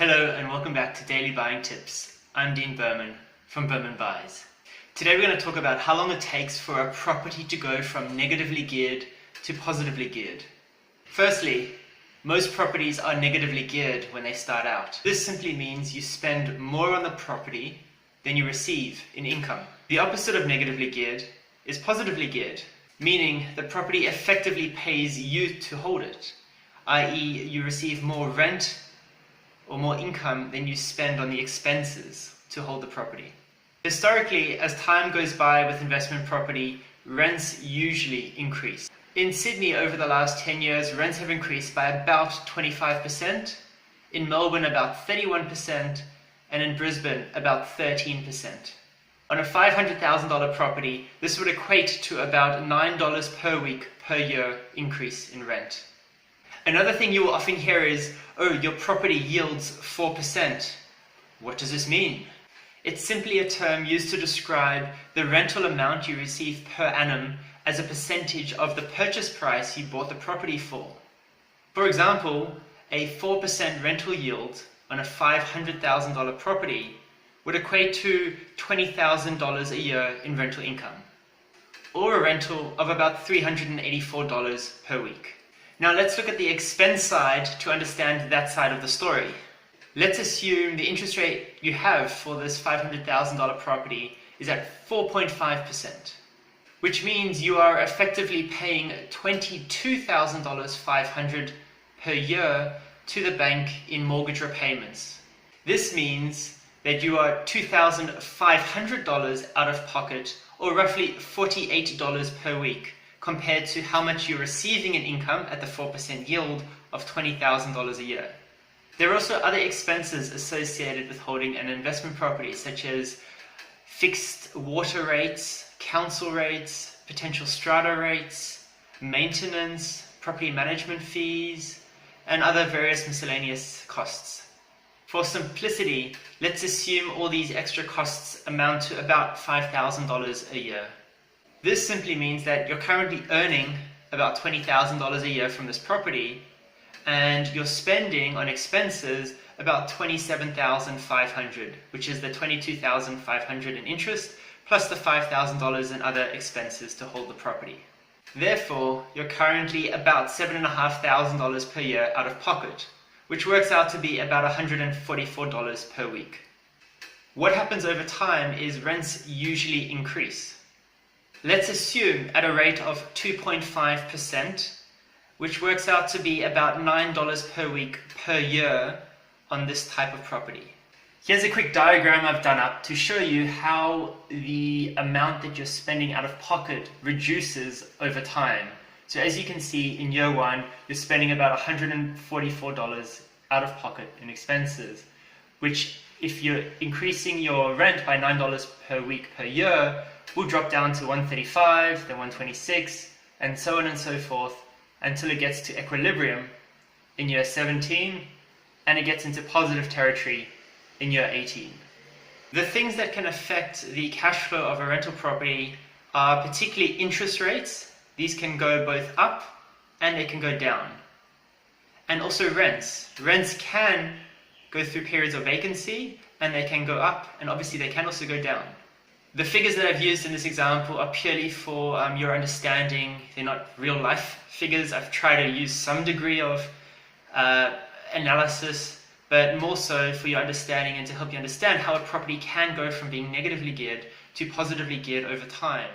Hello and welcome back to Daily Buying Tips. I'm Dean Berman from Berman Buys. Today we're going to talk about how long it takes for a property to go from negatively geared to positively geared. Firstly, most properties are negatively geared when they start out. This simply means you spend more on the property than you receive in income. The opposite of negatively geared is positively geared, meaning the property effectively pays you to hold it, i.e. you receive more rent or more income than you spend on the expenses to hold the property. Historically, as time goes by with investment property, rents usually increase. In Sydney over the last 10 years, rents have increased by about 25%, in Melbourne about 31%, and in Brisbane about 13%. On a $500,000 property, this would equate to about $9 per week per year increase in rent. Another thing you will often hear is, oh, your property yields 4%. What does this mean? It's simply a term used to describe the rental amount you receive per annum as a percentage of the purchase price you bought the property for. For example, a 4% rental yield on a $500,000 property would equate to $20,000 a year in rental income, or a rental of about $384 per week. Now let's look at the expense side to understand that side of the story. Let's assume the interest rate you have for this $500,000 property is at 4.5%, which means you are effectively paying $22,500 per year to the bank in mortgage repayments. This means that you are $2,500 out of pocket, or roughly $48 per week, compared to how much you're receiving in income at the 4% yield of $20,000 a year. There are also other expenses associated with holding an investment property, such as fixed water rates, council rates, potential strata rates, maintenance, property management fees, and other various miscellaneous costs. For simplicity, let's assume all these extra costs amount to about $5,000 a year. This simply means that you're currently earning about $20,000 a year from this property, and you're spending on expenses about $27,500, which is the $22,500 in interest, plus the $5,000 in other expenses to hold the property. Therefore, you're currently about $7,500 per year out of pocket, which works out to be about $144 per week. What happens over time is rents usually increase. Let's assume at a rate of 2.5%, which works out to be about $9 per week per year on this type of property. Here's a quick diagram I've done up to show you how the amount that you're spending out of pocket reduces over time. So as you can see, in year one, you're spending about $144 out of pocket in expenses, which if you're increasing your rent by $9 per week per year, will drop down to $135, then $126, and so on and so forth, until it gets to equilibrium in year 17, and it gets into positive territory in year 18. The things that can affect the cash flow of a rental property are particularly interest rates. These can go both up and they can go down. And also rents. Rents can go through periods of vacancy and they can go up, and obviously they can also go down. The figures that I've used in this example are purely for your understanding. They're not real life figures. I've tried to use some degree of analysis, but more so for your understanding and to help you understand how a property can go from being negatively geared to positively geared over time.